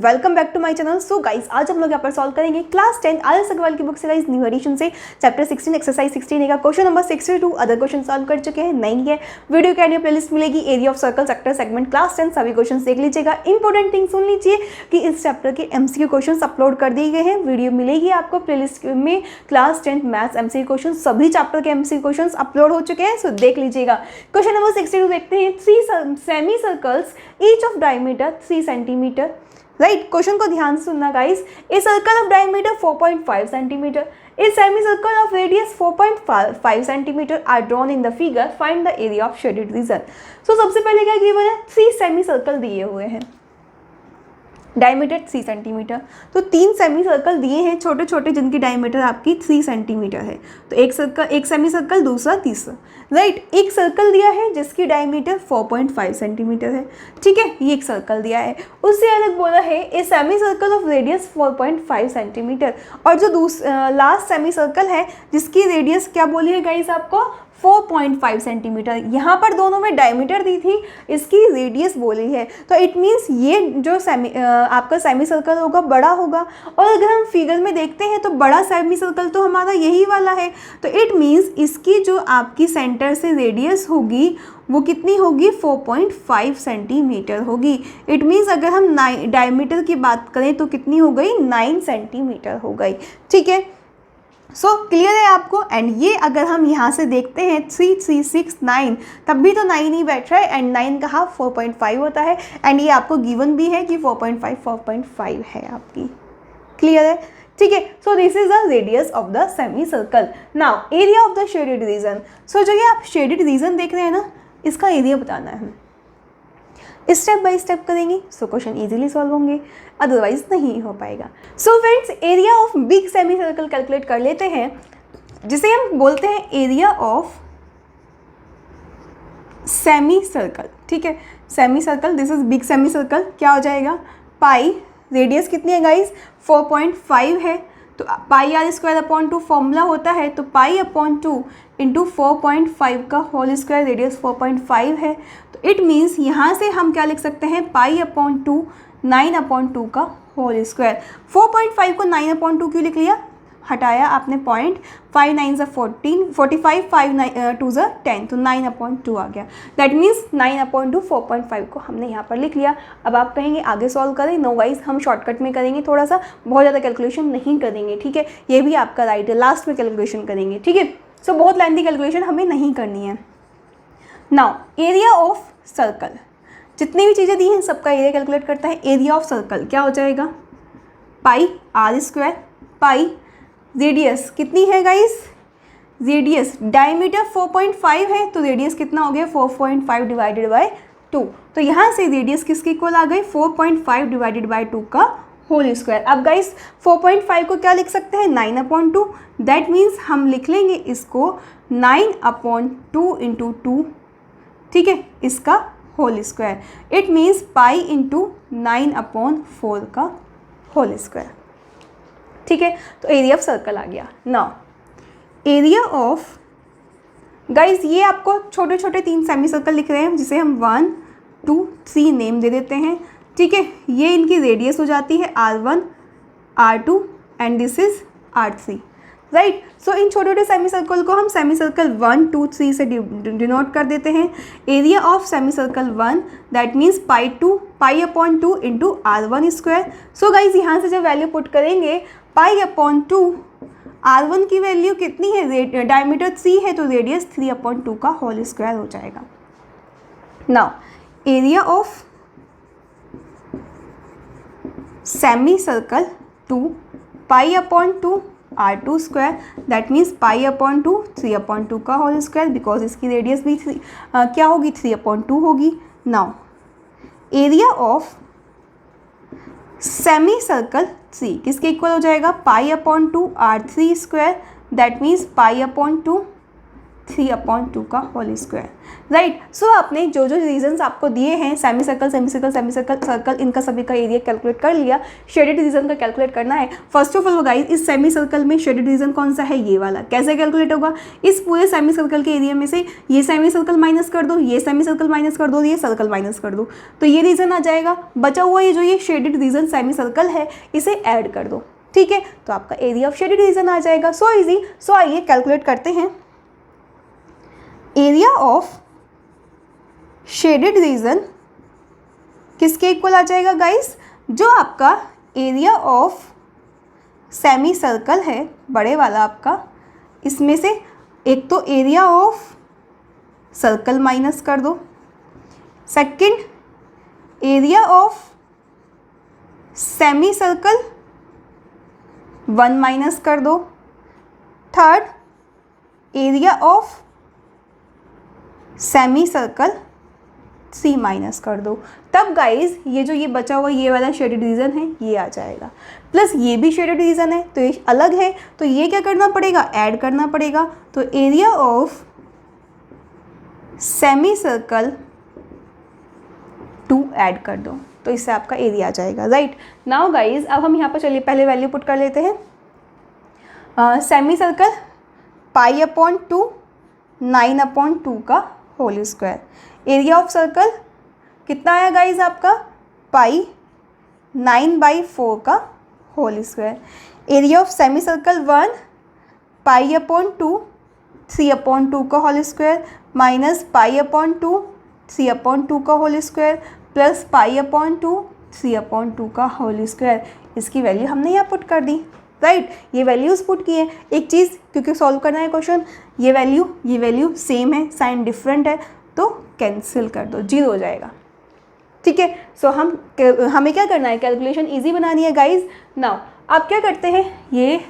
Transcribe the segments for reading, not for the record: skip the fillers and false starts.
Welcome back to my channel. So guys, आज हम लोग यहाँ पर सॉल्व करेंगे क्लास 10 आदर्श अग्रवाल की बुक से गाइस न्यू एडिशन से चैप्टर 16 एक्सरसाइज 16 का question number 62 other question solve कर चुके हैं। नहीं है वीडियो के एंड प्लेलिस्ट मिलेगी, area of circle, sector, segment, class 10 सभी क्वेश्चन देख लीजिएगा। इंपॉर्टेंट थिंग सुन लीजिए कि इस चैप्टर के एमसीक्यू क्वेश्चन अपलोड कर दिए गए हैं। वीडियो मिलेगी आपको प्लेलिस्ट में, क्लास 10 मैथ्स एमसीक्यू क्वेश्चन, सभी चैप्टर के एमसीक्यू क्वेश्चन अपलोड हो चुके हैं, सो देख लीजिएगा। क्वेश्चन नंबर 62 देखते हैं। 3 semicircles each of diameter 3 centimetre. Right, question को ध्यान से सुनना guys. A circle of diameter 4.5 centimetre, a semicircle of radius 4.5 centimetre are drawn in the figure, find the area of shaded region. So सबसे पहले क्या given है, 3 semi circle दिए हुए हैं, डायमीटर 3 सेंटीमीटर। तो 3 सेमी सर्कल दिए हैं छोटे छोटे, जिनकी डायमीटर आपकी 3 सेंटीमीटर है। तो एक सेमी सर्कल, दूसरा, तीसरा। राइट, एक सर्कल दिया है जिसकी डायमीटर 4.5 सेंटीमीटर है। ठीक है, ये एक सर्कल दिया है। उससे अलग बोला है ए semicircle of radius 4.5 centimetre, और जो लास्ट सेमी सर्कल है जिसकी रेडियस क्या बोली है गाइस आपको, 4.5 सेंटीमीटर। यहाँ पर दोनों में डायमीटर दी थी, इसकी रेडियस बोली है। तो इट मीन्स ये जो आपका सेमी सर्कल होगा बड़ा होगा। और अगर हम फिगर में देखते हैं तो बड़ा सेमी सर्कल तो हमारा यही वाला है। तो इट मीन्स इसकी जो आपकी सेंटर से रेडियस होगी वो कितनी होगी, 4.5 सेंटीमीटर होगी। इट मीन्स अगर हम डायमीटर की बात करें तो कितनी हो गई, 9 सेंटीमीटर हो गई। ठीक है, सो क्लियर है आपको। एंड ये अगर हम यहाँ से देखते हैं 3, 3, 6, 9, तब भी तो 9 ही बैठ रहा है, एंड 9 का हाफ 4.5 होता है। एंड ये आपको गिवन भी है कि 4.5 है आपकी। क्लियर है, ठीक है। So this is the radius of the semi circle. Now area of the shaded region. So जो ये आप शेडेड रीजन देख रहे हैं ना, इसका एरिया बताना है। स्टेप बाय स्टेप करेंगे सो क्वेश्चन इजीली सॉल्व होंगे, अदरवाइज नहीं हो पाएगा। So friends, area of big semi circle calculate कर लेते हैं, जिसे हम बोलते हैं एरिया ऑफ सेमी सर्कल। ठीक है, semi circle, this is big semi circle. क्या हो जाएगा, पाई, रेडियस कितनी है गाइस, 4.5 है। तो पाई आर स्क्वायर अपॉन 2 फॉर्मूला होता है, तो पाई अपॉन 2 इंटू 4.5 का होल स्क्वायर, रेडियस 4.5 है। तो इट मीन्स यहाँ से हम क्या लिख सकते हैं, पाई अपॉन 2 9/2 का होल स्क्वायर। 4.5 को 9/2 क्यों लिख लिया, हटाया आपने पॉइंट, 5 9 14, 45, 5 2 10, तो 9/2 आ गया। दैट मीन्स 9/2 4.5 को हमने यहाँ पर लिख लिया। अब आप कहेंगे आगे सॉल्व करें, नो वाइज हम शॉर्टकट में करेंगे, थोड़ा सा बहुत ज़्यादा कैलकुलेशन नहीं करेंगे। ठीक है, ये भी आपका राइट है, लास्ट में कैलकुलेशन करेंगे। ठीक है, सो बहुत लेंथी कैलकुलेशन हमें नहीं करनी है। नाउ एरिया ऑफ सर्कल, जितनी भी चीज़ें दी हैं सबका एरिया कैलकुलेट करता है। एरिया ऑफ सर्कल क्या हो जाएगा, पाई आर स्क्वायर, पाई रेडियस कितनी है गाइस, रेडियस डायमीटर 4.5 है, तो रेडियस कितना हो गया, 4.5 डिवाइडेड बाय 2। तो यहाँ से रेडियस किसकी इक्वल आ गई, 4.5 डिवाइडेड बाय 2 का होल स्क्वायर। अब गाइस 4.5 को क्या लिख सकते हैं, 9/2। दैट मीन्स हम लिख लेंगे इसको 9/2 इंटू 2। ठीक है, इसका whole square. It means pi into 9/4 का होल स्क्वायर। ठीक है, तो एरिया ऑफ सर्कल आ गया। नाउ एरिया ऑफ गाइस, ये आपको छोटे छोटे 3 सेमी सर्कल लिख रहे हैं, जिसे हम 1 2 3 नेम दे देते हैं। ठीक है, ये इनकी रेडियस हो जाती है R1 R2 and this is R3। Right, so इन छोटे छोटे सेमी सर्कल को हम सेमी सर्कल 1 2 3 से डिनोट कर देते हैं। Area of semi circle 1 that means pi upon 2 into R1 square. So guys यहाँ से जब वैल्यू पुट करेंगे, पाई अपॉन 2, R1 की वैल्यू कितनी है, डायमीटर 3 है, तो रेडियस 3/2 का होल स्क्वायर हो जाएगा। Now area of semi circle 2, pi upon 2 R2 square, that means pi upon 2 3/2 का होल स्क्वायर, बिकॉज इसकी रेडियस भी क्या होगी, 3/2 होगी। Now area of semi circle 3 किसके इक्वल हो जाएगा, pi upon 2 R3 square, that means pi upon 2 3/2 का होल स्क्वायर, राइट। सो आपने जो जो रीजन्स आपको दिए हैं, semi circle, semi circle, semi circle, circle, इनका सभी का एरिया कैलकुलेट कर लिया। शेडेड रीजन का कैलकुलेट करना है। फर्स्ट ऑफ ऑल गाइस, इस सेमी सर्कल में शेडेड रीजन कौन सा है, ये वाला। कैसे कैलकुलेट होगा, इस पूरे सेमी सर्कल के एरिया में से ये सेमी सर्कल माइनस कर दो, ये सेमी सर्कल माइनस कर दो, ये सर्कल माइनस कर दो, तो ये रीजन आ जाएगा। बचा हुआ ये जो ये शेडेड रीजन सेमी सर्कल है, इसे ऐड कर दो, ठीक है, तो आपका एरिया ऑफ शेडेड रीजन आ जाएगा। So easy. सो आइए कैलकुलेट करते हैं। एरिया ऑफ शेडेड रीजन किसके इक्वल आ जाएगा गाइस, जो आपका एरिया ऑफ सेमी सर्कल है, बड़े वाला आपका, इसमें से एक तो एरिया ऑफ सर्कल माइनस कर दो, second area of semi circle 1 minus कर दो, third area of semi circle 3 minus कर दो। तब गाइज ये जो ये बचा हुआ ये वाला शेडेड रीजन है ये आ जाएगा, प्लस ये भी शेडेड रीजन है तो ये अलग है, तो ये क्या करना पड़ेगा, ऐड करना पड़ेगा। तो area of semi circle 2 add कर दो, तो इससे आपका एरिया आ जाएगा, राइट। नाउ गाइज अब हम यहाँ पर चलिए पहले वैल्यू पुट कर लेते हैं। सेमी सर्कल π/2 9/2 का whole square. Area of circle कितना आया गाइज आपका, पाई 9/4 का whole square. Area of semi circle 1 π/2 3/2 का होल स्क्वायर, माइनस π/2 3/2 का होल स्क्वायर, प्लस π/2 3/2 का होल स्क्वायर। इसकी वैल्यू हमने यहाँ पुट कर दी, राइट। ये वैल्यूज़ पुट किए। एक चीज़ क्योंकि सॉल्व करना है क्वेश्चन, ये वैल्यू सेम है, साइन डिफरेंट है, तो कैंसिल कर दो, 0 हो जाएगा, ठीक है। सो हमें क्या करना है, कैलकुलेशन इजी बनानी है गाइज। नाउ आप क्या करते हैं, ये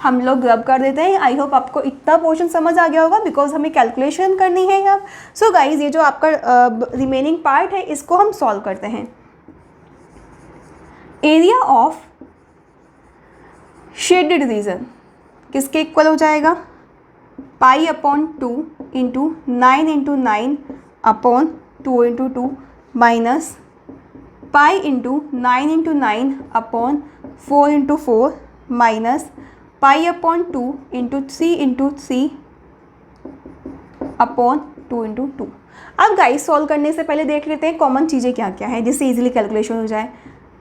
हम लोग रब कर देते हैं। आई होप आपको इतना पोर्शन समझ आ गया होगा, बिकॉज हमें कैलकुलेशन करनी है अब। सो गाइज ये जो आपका रिमेनिंग पार्ट है इसको हम सॉल्व करते हैं। एरिया ऑफ शेडेड रीजन किसके इक्वल हो जाएगा, π/2 into 9 into 9 upon 2 into 2 minus pi into 9 into 9 upon 4 into 4 minus π/2 into 3 into 3 upon 2 into 2। अब गाइस सॉल्व करने से पहले देख लेते हैं कॉमन चीज़ें क्या क्या है, जिससे इजीली कैलकुलेशन हो जाए।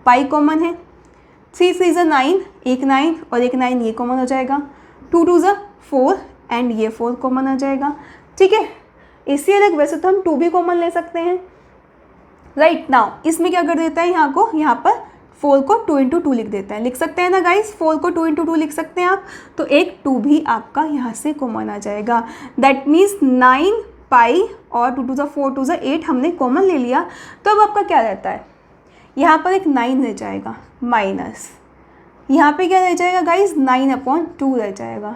पाई कॉमन है, 3 3 ज़ा 9, एक 9 और एक 9 ये कॉमन हो जाएगा, 2 2 ज़ा 4 एंड ये 4 कॉमन आ जाएगा, ठीक है। इससे अलग वैसे तो हम 2 भी कॉमन ले सकते हैं, राइट। नाउ इसमें क्या कर देता है, यहाँ पर 4 को 2 इंटू 2 लिख देता है, लिख सकते हैं ना गाइस, 4 को 2 इंटू 2 लिख सकते हैं आप, तो एक 2 भी आपका यहाँ से कॉमन आ जाएगा। दैट मीन्स 9 पाई और 2 2 ज़ा 4 2 ज़ा 8 हमने कॉमन ले लिया। तो अब आपका क्या रहता है, यहाँ पर एक 9 रह जाएगा, माइनस यहाँ पे क्या रह जाएगा गाइस, 9/2 रह जाएगा,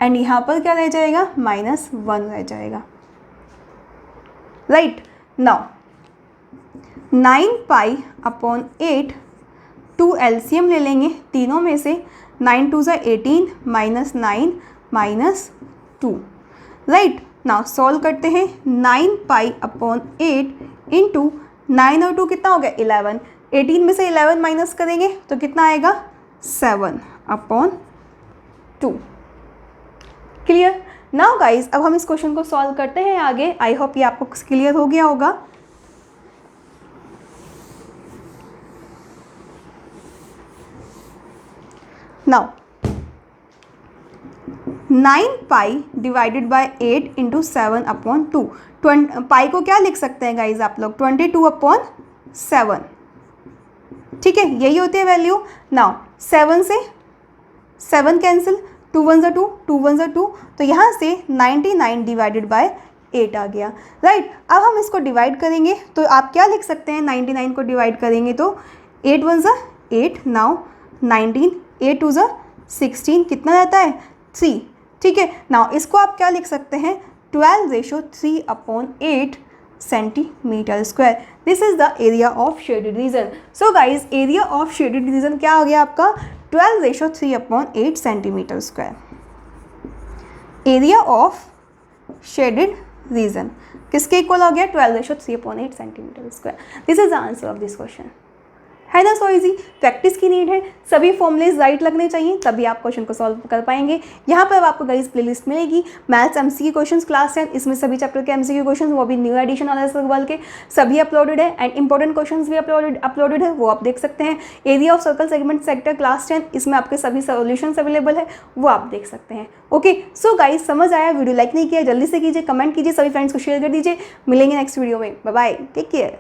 एंड यहाँ पर क्या रह जाएगा, -1 रह जाएगा, राइट। नाउ 9π/8 2 एलसीएम ले लेंगे तीनों में से, 9 2 ज़ा 18 -9 -2, राइट। नाउ सॉल्व करते हैं। 9π/8 इंटू 9 और 2 कितना हो गया, 11, 18 में से 11 माइनस करेंगे तो कितना आएगा, 7/2। क्लियर। नाउ गाइज अब हम इस क्वेश्चन को सॉल्व करते हैं आगे। आई होप ये आपको क्लियर हो गया होगा। Now 9π divided by 8 into 7/2। Pi को क्या लिख सकते हैं गाइज आप लोग, 22/7, ठीक है, यही होती है वैल्यू। नाउ 7 से 7 कैंसिल, 2 1 ज़ा 2, 2 1 ज़ा 2, तो यहाँ से 99 डिवाइडेड बाय 8 आ गया, राइट। अब हम इसको डिवाइड करेंगे तो आप क्या लिख सकते हैं, 99 को डिवाइड करेंगे तो 8 1 ज़ा 8, नाउ 19, 8 2 ज़ा 16, कितना रहता है, 3, ठीक है। नाउ इसको आप क्या लिख सकते हैं, 12/3/8 centimetre square. This is the area of shaded region. So guys area of shaded reason क्या हो गया आपका, 12/3/8 centimetre square. Area of shaded region किसके इक्वल हो गया 12/3/8 centimetre square. This is the answer of this question. है ना so easy. Practice की नीड है, सभी फॉर्मूलेज राइट लगने चाहिए तभी आप क्वेश्चन को सॉल्व कर पाएंगे। यहाँ पर आपको गाइस प्लेलिस्ट मिलेगी मैथ्स एमसीक्यू क्वेश्चंस क्लास 10, इसमें सभी चैप्टर के एमसीक्यू क्वेश्चंस वो भी न्यू एडिशन आदर्श अग्रवाल के सभी अपलोडेड है एंड इंपॉर्टेंट क्वेश्चंस भी अपलोडेड है, वो आप देख सकते हैं। Area of circle segment sector class 10, इसमें आपके सभी सॉल्यूशंस अवेलेबल है, वो आप देख सकते हैं। ओके सो गाइस समझ आया, वीडियो लाइक नहीं किया जल्दी से कीजिए, कमेंट कीजिए, सभी फ्रेंड्स को शेयर कर दीजिए। मिलेंगे नेक्स्ट वीडियो में, बाय बाय, टेक केयर।